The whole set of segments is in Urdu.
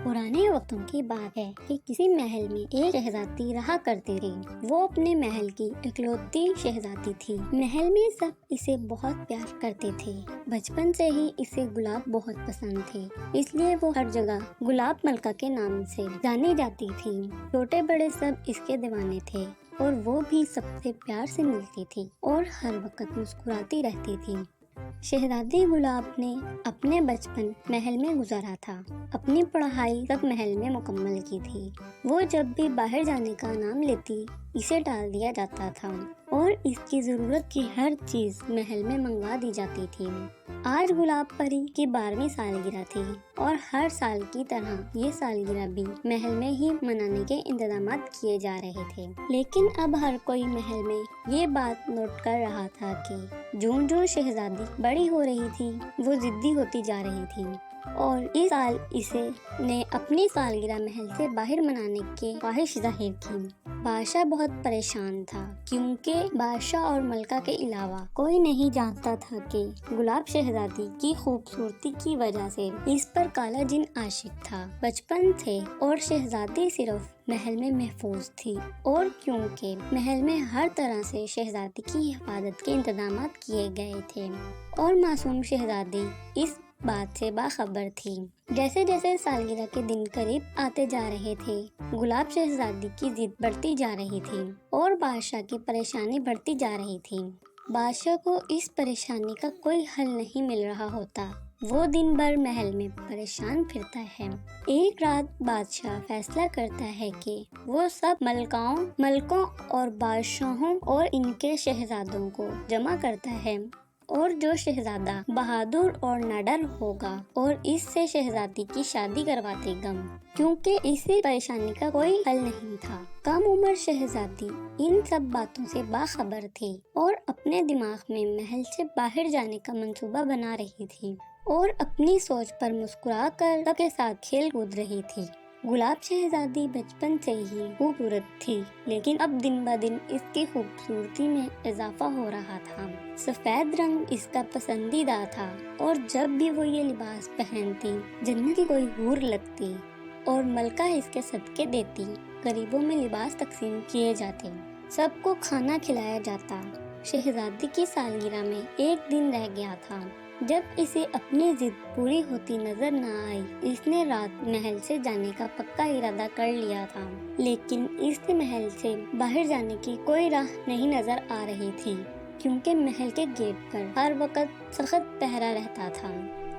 پرانے وقتوں کی بات ہے کہ کسی محل میں ایک شہزادی رہا کرتی تھی۔ وہ اپنے محل کی اکلوتی شہزادی تھی۔ محل میں سب اسے بہت پیار کرتے تھے۔ بچپن سے ہی اسے گلاب بہت پسند تھے، اس لیے وہ ہر جگہ گلاب ملکہ کے نام سے جانی جاتی تھی۔ چھوٹے بڑے سب اس کے دیوانے تھے اور وہ بھی سب سے پیار سے ملتی تھی اور ہر وقت مسکراتی رہتی تھی۔ شہزادی گلاب نے اپنے بچپن محل میں گزارا تھا۔ اپنی پڑھائی سب محل میں مکمل کی تھی۔ وہ جب بھی باہر جانے کا نام لیتی اسے ٹال دیا جاتا تھا اور اس کی ضرورت کی ہر چیز محل میں منگوا دی جاتی تھی۔ آج گلاب پری کی 12ویں سالگرہ تھی اور ہر سال کی طرح یہ سالگرہ بھی محل میں ہی منانے کے انتظامات کیے جا رہے تھے۔ لیکن اب ہر کوئی محل میں یہ بات نوٹ کر رہا تھا کہ جوں شہزادی بڑی ہو رہی تھی وہ ضدی ہوتی جا رہی تھی اور اس سال اسے نے اپنی سالگرہ محل سے باہر منانے کی خواہش ظاہر کی۔ بادشاہ بہت پریشان تھا کیونکہ بادشاہ اور ملکہ کے علاوہ کوئی نہیں جانتا تھا کہ گلاب شہزادی کی خوبصورتی کی وجہ سے اس پر کالا جن عاشق تھا۔ بچپن سے اور شہزادی صرف محل میں محفوظ تھی اور کیونکہ محل میں ہر طرح سے شہزادی کی حفاظت کے انتظامات کیے گئے تھے اور معصوم شہزادی اس بات سے باخبر تھی۔ جیسے جیسے سالگرہ کے دن قریب آتے جا رہے تھے، گلاب شہزادی کی ضد بڑھتی جا رہی تھی اور بادشاہ کی پریشانی بڑھتی جا رہی تھی۔ بادشاہ کو اس پریشانی کا کوئی حل نہیں مل رہا ہوتا۔ وہ دن بھر محل میں پریشان پھرتا ہے۔ ایک رات بادشاہ فیصلہ کرتا ہے کہ وہ سب ملکوں اور بادشاہوں اور ان کے شہزادوں کو جمع کرتا ہے اور جو شہزادہ بہادر اور نڈر ہوگا اور اس سے شہزادی کی شادی کروا دے گا، کیونکہ اسی پریشانی کا کوئی حل نہیں تھا۔ کم عمر شہزادی ان سب باتوں سے باخبر تھی اور اپنے دماغ میں محل سے باہر جانے کا منصوبہ بنا رہی تھی اور اپنی سوچ پر مسکرا کر سب کے ساتھ کھیل کود رہی تھی۔ گلاب شہزادی بچپن سے ہی خوبصورت تھی، لیکن اب دن بہ دن اس کی خوبصورتی میں اضافہ ہو رہا تھا۔ سفید رنگ اس کا پسندیدہ تھا اور جب بھی وہ یہ لباس پہنتی جنت کی کوئی حور لگتی اور ملکہ اس کے صدقے دیتی۔ غریبوں میں لباس تقسیم کیے جاتے، سب کو کھانا کھلایا جاتا۔ شہزادی کی سالگرہ میں ایک دن رہ گیا تھا جب اسے اپنی ضد پوری ہوتی نظر نہ آئی۔ اس نے رات محل سے جانے کا پکا ارادہ کر لیا تھا، لیکن اس سے محل سے باہر جانے کی کوئی راہ نہیں نظر آ رہی تھی کیونکہ محل کے گیٹ پر ہر وقت سخت پہرا رہتا تھا۔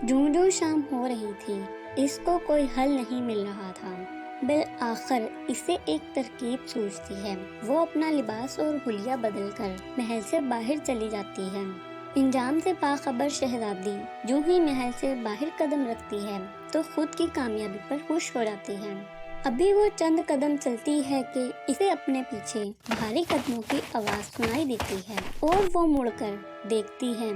جوں شام ہو رہی تھی اس کو کوئی حل نہیں مل رہا تھا۔ بالآخر اسے ایک ترکیب سوچتی ہے۔ وہ اپنا لباس اور حلیہ بدل کر محل سے باہر چلی جاتی ہے۔ انجام سے باخبر شہزادی جو ہی محل سے باہر قدم رکھتی ہے تو خود کی کامیابی پر خوش ہو جاتی ہے۔ ابھی وہ چند قدم چلتی ہے کہ اسے اپنے پیچھے بھاری قدموں کی آواز سنائی دیتی ہے اور وہ مڑ کر دیکھتی ہے۔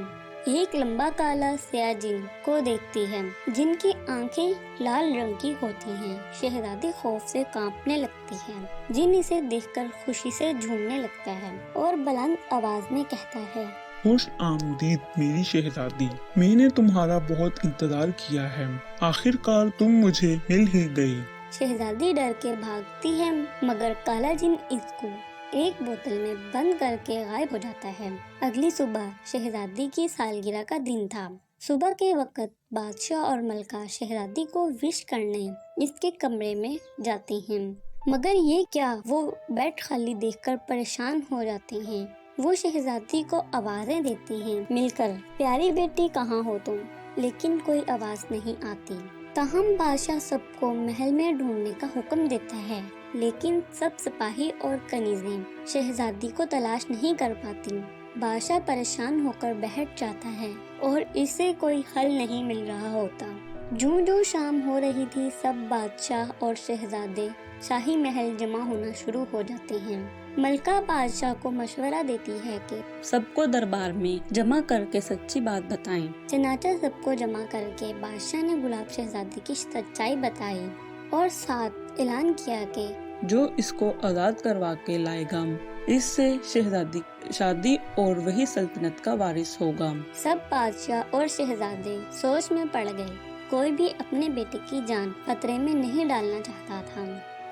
ایک لمبا کالا سیاہ جن کو دیکھتی ہے جن کی آنکھیں لال رنگ کی ہوتی ہیں۔ شہزادی خوف سے کانپنے لگتی ہے۔ جن اسے دیکھ کر خوشی سے جھومنے لگتا ہے اور بلند آواز میں کہتا ہے، خوش آمدید میری شہزادی، میں نے تمہارا بہت انتظار کیا ہے، آخر کار تم مجھے مل ہی گئی۔ شہزادی ڈر کے بھاگتی ہے مگر کالا جن اس کو ایک بوتل میں بند کر کے غائب ہو جاتا ہے۔ اگلی صبح شہزادی کی سالگرہ کا دن تھا۔ صبح کے وقت بادشاہ اور ملکہ شہزادی کو وش کرنے اس کے کمرے میں جاتے ہیں، مگر یہ کیا، وہ بیڈ خالی دیکھ کر پریشان ہو جاتے ہیں۔ وہ شہزادی کو آوازیں دیتی ہیں مل کر، پیاری بیٹی کہاں ہو تم، لیکن کوئی آواز نہیں آتی۔ تاہم بادشاہ سب کو محل میں ڈھونڈنے کا حکم دیتا ہے، لیکن سب سپاہی اور کنیزیں شہزادی کو تلاش نہیں کر پاتی۔ بادشاہ پریشان ہو کر بیٹھ جاتا ہے اور اسے کوئی حل نہیں مل رہا ہوتا۔ جوں شام ہو رہی تھی سب بادشاہ اور شہزادے شاہی محل جمع ہونا شروع ہو جاتے ہیں۔ ملکہ بادشاہ کو مشورہ دیتی ہے کہ سب کو دربار میں جمع کر کے سچی بات بتائیں۔ چنانچہ سب کو جمع کر کے بادشاہ نے گلاب شہزادی کی سچائی بتائی اور ساتھ اعلان کیا کہ جو اس کو آزاد کروا کے لائے گا اس سے شہزادی شادی اور وہی سلطنت کا وارث ہوگا۔ سب بادشاہ اور شہزادے سوچ میں پڑ گئے کوئی بھی اپنے بیٹے کی جان خطرے میں نہیں ڈالنا چاہتا تھا۔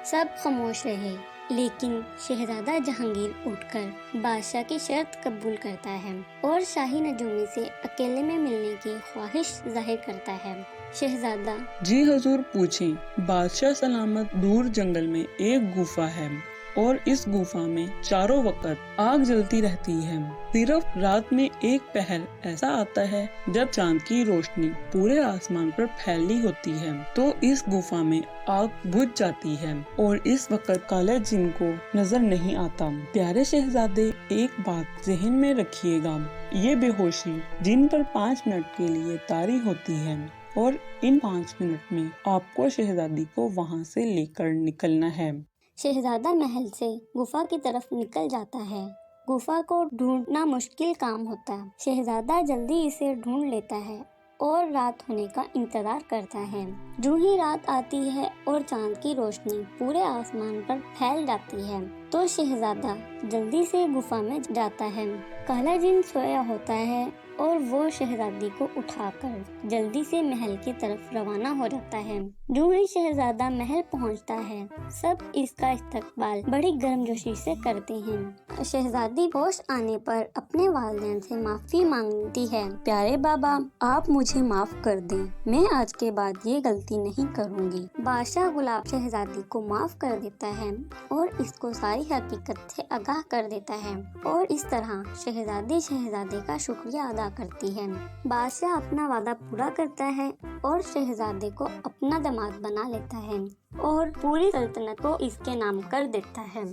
سب خاموش رہے، لیکن شہزادہ جہانگیر اٹھ کر بادشاہ کی شرط قبول کرتا ہے اور شاہی نجومی سے اکیلے میں ملنے کی خواہش ظاہر کرتا ہے۔ شہزادہ: جی حضور، پوچھیں۔ بادشاہ: سلامت دور جنگل میں ایک گفا ہے اور اس گفا میں چاروں وقت آگ جلتی رہتی ہے۔ صرف رات میں ایک پہر ایسا آتا ہے جب چاند کی روشنی پورے آسمان پر پھیلی ہوتی ہے تو اس گفا میں آگ بجھ جاتی ہے اور اس وقت کالا جن کو نظر نہیں آتا۔ پیارے شہزادے، ایک بات ذہن میں رکھیے گا، یہ بے ہوشی جن پر 5 منٹ کے لیے طاری ہوتی ہے اور ان 5 منٹ میں آپ کو شہزادی کو وہاں سے لے کر نکلنا ہے۔ شہزادہ محل سے گفا کی طرف نکل جاتا ہے۔ گفا کو ڈھونڈنا مشکل کام ہوتا ہے۔ شہزادہ جلدی اسے ڈھونڈ لیتا ہے اور رات ہونے کا انتظار کرتا ہے۔ جو ہی رات آتی ہے اور چاند کی روشنی پورے آسمان پر پھیل جاتی ہے تو شہزادہ جلدی سے گفا میں جاتا ہے۔ کالا جن سویا ہوتا ہے اور وہ شہزادی کو اٹھا کر جلدی سے محل کی طرف روانہ ہو جاتا ہے۔ جو ہی شہزادہ محل پہنچتا ہے، سب اس کا استقبال بڑی گرمجوشی سے کرتے ہیں۔ شہزادی ہوش آنے پر اپنے والدین سے معافی مانگتی ہے۔ پیارے بابا، آپ مجھے معاف کر دیں، میں آج کے بعد یہ غلطی نہیں کروں گی۔ بادشاہ گلاب شہزادی کو معاف کر دیتا ہے اور اس کو ساری حقیقت سے آگاہ کر دیتا ہے اور اس طرح شہزادی شہزادے کا شکریہ ادا کرتی ہے۔ بادشاہ اپنا وعدہ پورا کرتا ہے اور شہزادے کو اپنا داماد بنا لیتا ہے اور پوری سلطنت کو اس کے نام کر دیتا ہے۔